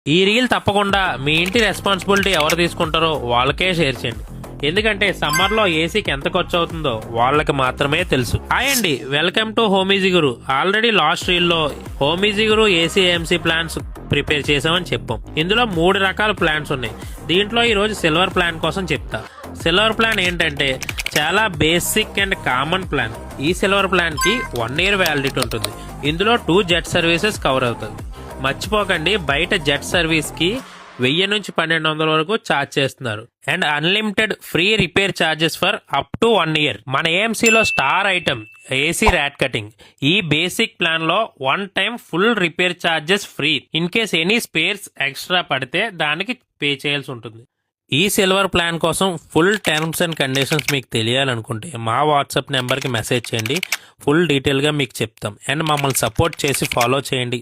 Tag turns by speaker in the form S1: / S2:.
S1: ఈ రీల్ తప్పకుండా మీ ఇంటి రెస్పాన్సిబిలిటీ ఎవరు తీసుకుంటారో వాళ్ళకే షేర్ చేయండి. ఎందుకంటే సమ్మర్లో ఏసీకి ఎంత ఖర్చు అవుతుందో వాళ్ళకి మాత్రమే తెలుసు. హాయ్ అండి, welcome to home easy Guru. Already last రీల్లో home easy Guru AC AMC plans prepare చేసామని చెప్పాం. ఇందులో 3 రకాల ప్లాన్స్ ఉన్నాయి. దీంట్లో ఈరోజు సిల్వర్ ప్లాన్ కోసం చెప్తా. సిల్వర్ ప్లాన్ ఏంటంటే చాలా బేసిక్ అండ్ కామన్ ప్లాన్. ఈ సిల్వర్ ప్లాన్ కి 1 year వ్యాలిడిటీ ఉంటుంది. ఇందులో 2 జెట్ సర్వీసెస్ కవర్ అవుతుంది. మర్చిపోకండి, బయట జెట్ సర్వీస్ కి 1000 నుంచి 1200 వరకు ఛార్జ్ చేస్తున్నారు. And unlimited free repair charges for up to 1 year. మన ఏఎంసీలో star item AC rat cutting. ఈ బేసిక్ ప్లాన్ లో 1 time full repair charges free. In case any spares extra పడితే దానికి పే చేయాల్సి ఉంటుంది. ఈ సిల్వర్ ప్లాన్ కోసం ఫుల్ టర్మ్స్ అండ్ కండిషన్స్ మీకు తెలియాలనుకుంటే మా వాట్సాప్ నెంబర్కి మెసేజ్ చేయండి. ఫుల్ డీటెయిల్గా మీకు చెప్తాం. అండ్ మమ్మల్ని సపోర్ట్ చేసి ఫాలో చేయండి.